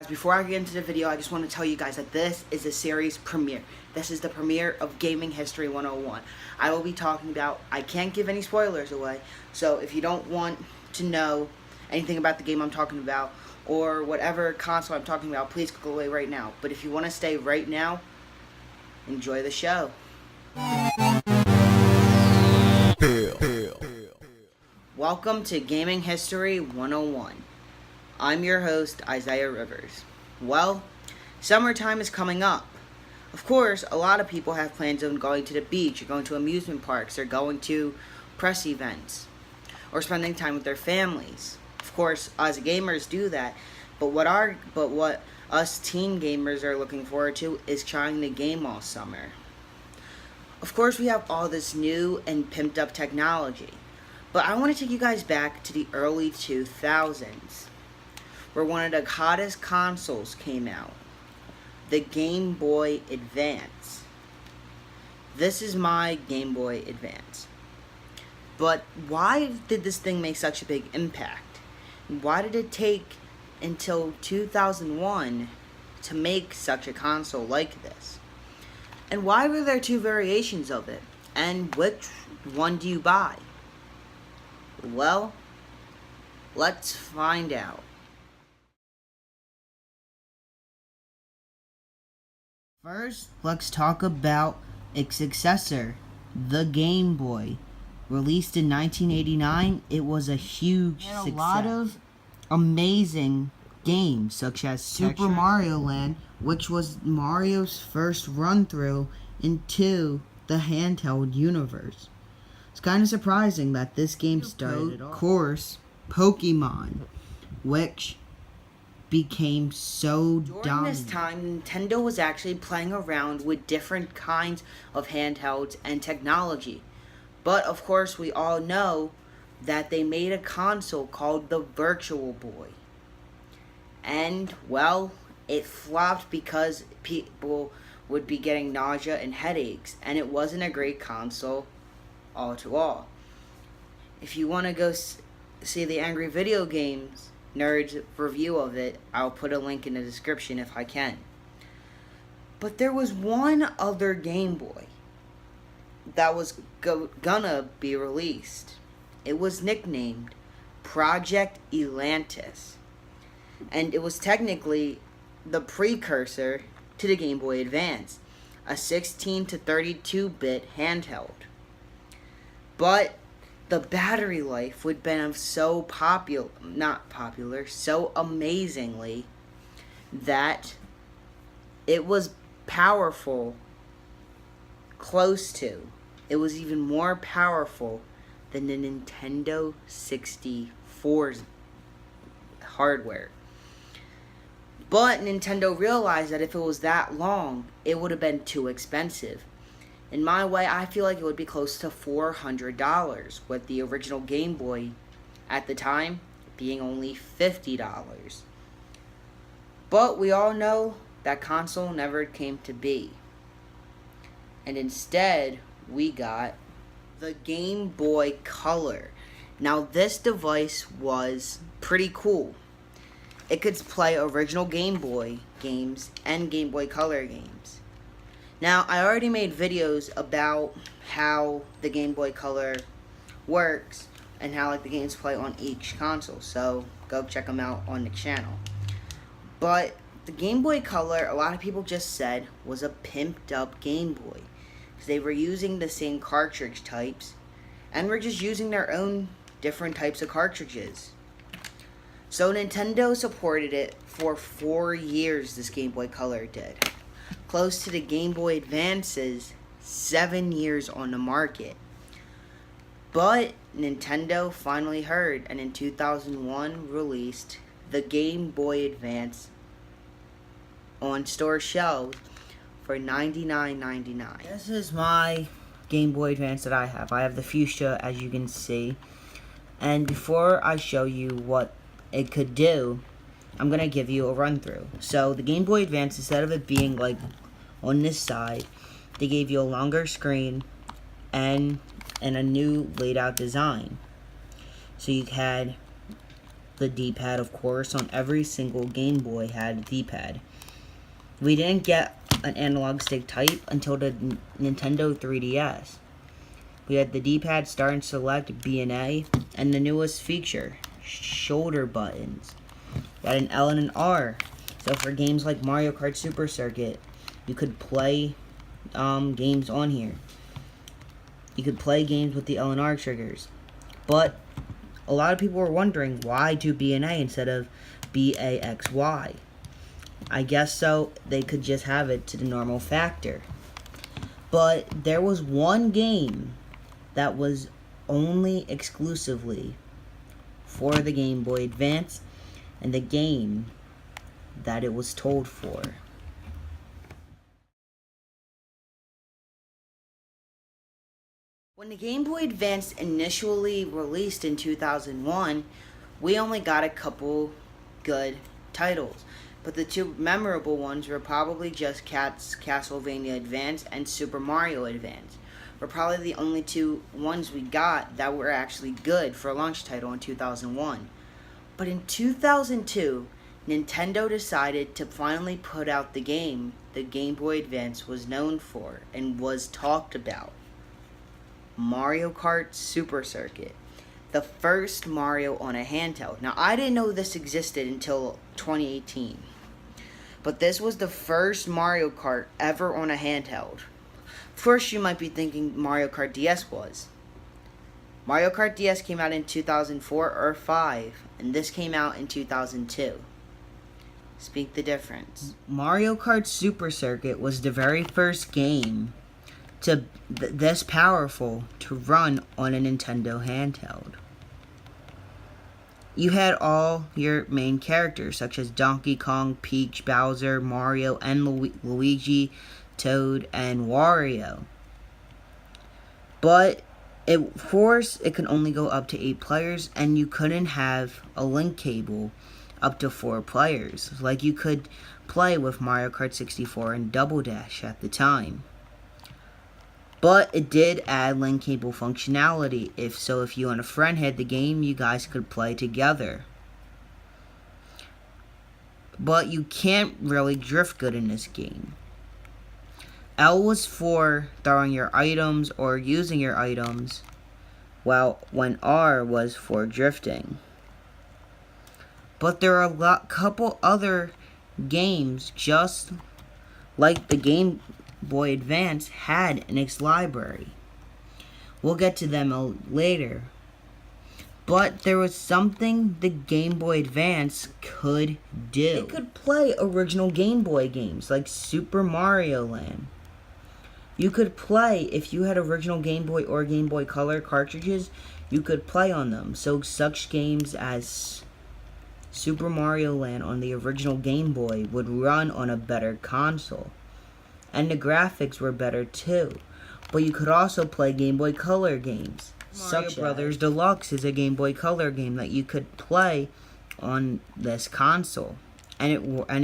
Before I get into the video, I just want to tell you guys that this is a series premiere. This is the premiere of Gaming History 101. I will be talking about, I can't give any spoilers away, so if you don't want to know anything about the game I'm talking about, or whatever console I'm talking about, please click away right now. But if you want to stay right now, enjoy the show. Welcome to Gaming History 101. I'm your host, Isaiah Rivers. Well, summertime is coming up. Of course, a lot of people have plans on going to the beach, or going to amusement parks, or going to press events, or spending time with their families. Of course, us gamers do that, but what us teen gamers are looking forward to is trying the game all summer. Of course, we have all this new and pimped up technology, but I want to take you guys back to the early 2000s. Where one of the hottest consoles came out, the Game Boy Advance. This is my Game Boy Advance. But why did this thing make such a big impact? Why did it take until 2001 to make such a console like this? And why were there two variations of it? And which one do you buy? Well, let's find out. First, let's talk about its successor, the Game Boy. Released in 1989, it was a huge success. A lot of amazing games, such as Super Mario Land, which was Mario's first run-through into the handheld universe. It's kind of surprising that this game started, of course, Pokemon, which became so dominant. During this time, Nintendo was actually playing around with different kinds of handhelds and technology. But of course, we all know that they made a console called the Virtual Boy. And, well, it flopped because people would be getting nausea and headaches, and it wasn't a great console all to all. If you want to go see the Angry Video Games Nerd's review of it, I'll put a link in the description if I can. But there was one other Game Boy that was gonna be released. It was nicknamed Project Atlantis, and it was technically the precursor to the Game Boy Advance, a 16 to 32-bit handheld. But the battery life would have been so so amazingly that it was powerful, it was even more powerful than the Nintendo 64's hardware. But Nintendo realized that if it was that long, it would have been too expensive. In my way, I feel like it would be close to $400, with the original Game Boy at the time being only $50. But we all know that console never came to be. And instead, we got the Game Boy Color. Now, this device was pretty cool. It could play original Game Boy games and Game Boy Color games. Now, I already made videos about how the Game Boy Color works and how the games play on each console, so go check them out on the channel. But the Game Boy Color, a lot of people just said, was a pimped up Game Boy, because they were using the same cartridge types and were just using their own different types of cartridges. So Nintendo supported it for 4 years, this Game Boy Color did. Close to the Game Boy Advance's 7 years on the market. But Nintendo finally heard, and in 2001 released the Game Boy Advance on store shelves for $99.99. This is my Game Boy Advance that I have. I have the Fuchsia, as you can see. And before I show you what it could do, I'm going to give you a run through. So the Game Boy Advance, instead of it being like on this side, they gave you a longer screen and a new laid out design. So you had the D-pad, of course. On every single Game Boy had a D-pad. We didn't get an analog stick type until the Nintendo 3DS. We had the D-pad, start and select, B and A, and the newest feature, shoulder buttons. We had an L and an R. So for games like Mario Kart Super Circuit, you could play games on here. You could play games with the L and R triggers. But a lot of people were wondering, why do B and A instead of BAXY? I guess so they could just have it to the normal factor. But there was one game that was only exclusively for the Game Boy Advance, and the game that it was told for. When the Game Boy Advance initially released in 2001, we only got a couple good titles. But the two memorable ones were probably just Castlevania Advance and Super Mario Advance. Were probably the only two ones we got that were actually good for a launch title in 2001. But in 2002, Nintendo decided to finally put out the game the Game Boy Advance was known for and was talked about. Mario Kart Super Circuit. The first Mario on a handheld. Now, I didn't know this existed until 2018. But this was the first Mario Kart ever on a handheld. First, you might be thinking Mario Kart DS was. Mario Kart DS came out in 2004 or 5, and this came out in 2002. Speak the difference. Mario Kart Super Circuit was the very first game to this powerful to run on a Nintendo handheld. You had all your main characters, such as Donkey Kong, Peach, Bowser, Mario, and Luigi, Toad, and Wario. But of course, it could only go up to 8 players, and you couldn't have a link cable up to 4 players, like you could play with Mario Kart 64 and Double Dash at the time. But it did add link cable functionality. If you and a friend had the game, you guys could play together. But you can't really drift good in this game. L was for throwing your items or using your items, while when R was for drifting. But there are a couple other games just like the Game Boy Advance had in its library. We'll get to them later. But there was something the Game Boy Advance could do. It could play original Game Boy games like Super Mario Land. You could play, if you had original Game Boy or Game Boy Color cartridges, you could play on them. So such games as Super Mario Land on the original Game Boy would run on a better console. And the graphics were better too. But you could also play Game Boy Color games. Mario Brothers Deluxe is a Game Boy Color game that you could play on this console. And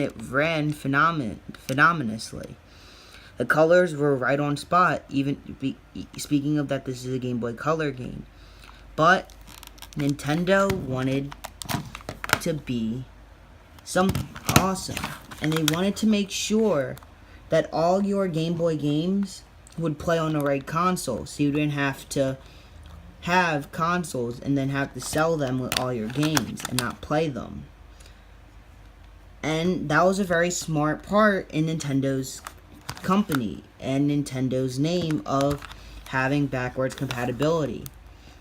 it ran phenomenally. The colors were right on spot, speaking of that, this is a Game Boy Color game. But Nintendo wanted to be something awesome. And they wanted to make sure that all your Game Boy games would play on the right console, so you didn't have to have consoles and then have to sell them with all your games and not play them. And that was a very smart part in Nintendo's company and Nintendo's name of having backwards compatibility.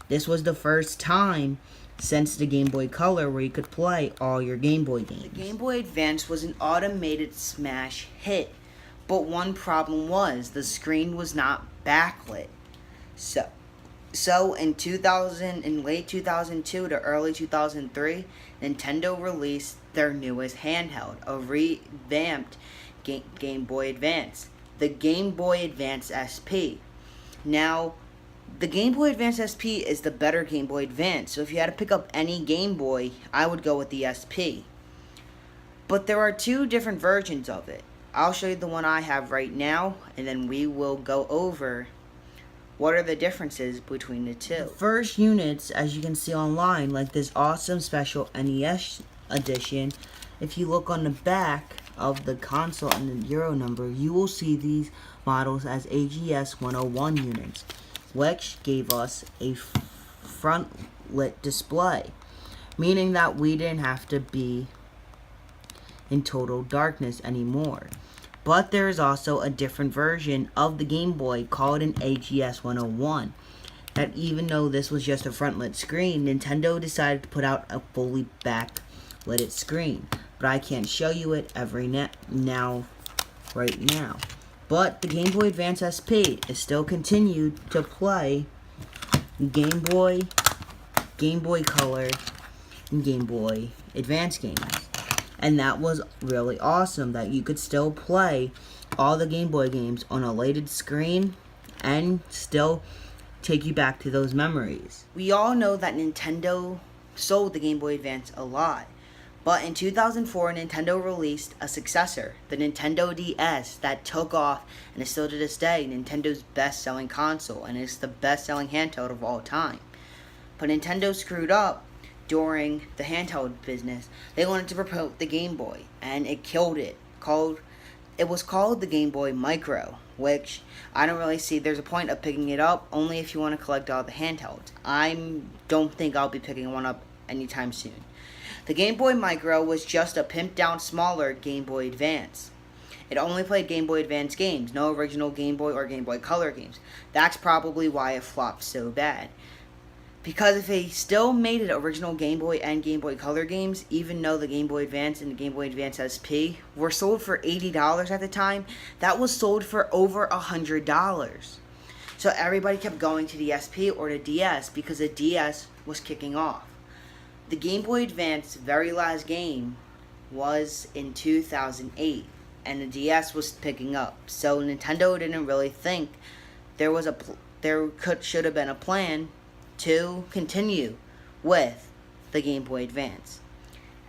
This was the first time since the Game Boy Color where you could play all your Game Boy games. The Game Boy Advance was an automated smash hit. But one problem was the screen was not backlit. So in late 2002 to early 2003, Nintendo released their newest handheld, a revamped Game Boy Advance, the Game Boy Advance SP. Now, the Game Boy Advance SP is the better Game Boy Advance, so if you had to pick up any Game Boy, I would go with the SP. But there are two different versions of it. I'll show you the one I have right now, and then we will go over What are the differences between the two? The first units, as you can see online, like this awesome special NES edition, if you look on the back of the console and the Euro number, you will see these models as AGS 101 units, which gave us a front lit display, meaning that we didn't have to be in total darkness anymore. But there is also a different version of the Game Boy called an AGS 101. That even though this was just a front lit screen, Nintendo decided to put out a fully backlit screen. But I can't show you it right now. But the Game Boy Advance SP is still continued to play Game Boy Color, and Game Boy Advance games. And that was really awesome, that you could still play all the Game Boy games on a lighted screen and still take you back to those memories. We all know that Nintendo sold the Game Boy Advance a lot. But in 2004, Nintendo released a successor, the Nintendo DS, that took off and is still to this day Nintendo's best-selling console, and it's the best-selling handheld of all time. But Nintendo screwed up during the handheld business. They wanted to promote the Game Boy, and it killed it. It was called the Game Boy Micro, which I don't really see there's a point of picking it up, only if you want to collect all the handhelds. I don't think I'll be picking one up anytime soon. The Game Boy Micro was just a pimped down smaller Game Boy Advance. It only played Game Boy Advance games, no original Game Boy or Game Boy Color games. That's probably why it flopped so bad. Because if they still made it original Game Boy and Game Boy Color games, even though the Game Boy Advance and the Game Boy Advance SP were sold for $80 at the time, that was sold for over $100. So everybody kept going to the SP or the DS because the DS was kicking off. The Game Boy Advance very last game was in 2008, and the DS was picking up. So Nintendo didn't really think should have been a plan to continue with the Game Boy Advance.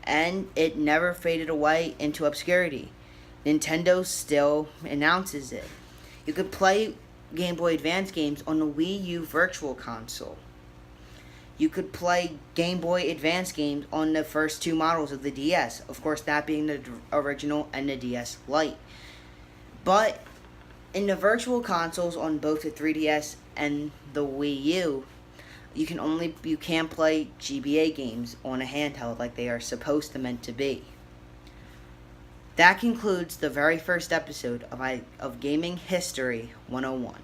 And it never faded away into obscurity. Nintendo still announces it. You could play Game Boy Advance games on the Wii U Virtual Console. You could play Game Boy Advance games on the first two models of the DS. Of course, that being the original and the DS Lite. But in the Virtual Consoles on both the 3DS and the Wii U, you can't play GBA games on a handheld like they are supposed to meant to be. That concludes the very first episode of Gaming History 101.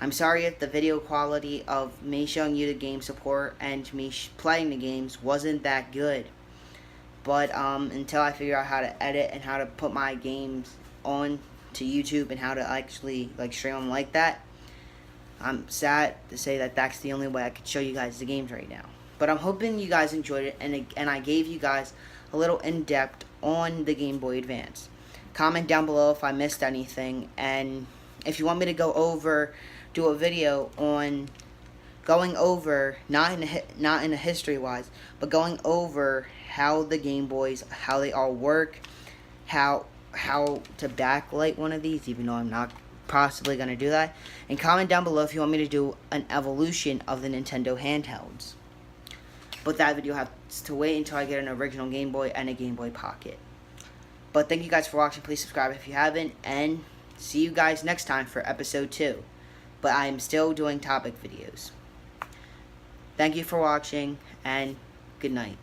I'm sorry if the video quality of me showing you the game support and me playing the games wasn't that good. But until I figure out how to edit and how to put my games on to YouTube and how to actually stream them like that, I'm sad to say that that's the only way I could show you guys the games right now. But I'm hoping you guys enjoyed it, and I gave you guys a little in-depth on the Game Boy Advance. Comment down below if I missed anything, and if you want me to do a video on going over, not in a history-wise, but going over how the Game Boys, how they all work, how to backlight one of these, even though I'm not possibly going to do that. And comment down below if you want me to do an evolution of the Nintendo handhelds. But that video has to wait until I get an original Game Boy and a Game Boy Pocket. But thank you guys for watching. Please subscribe if you haven't. And see you guys next time for episode 2. But I am still doing topic videos. Thank you for watching, and good night.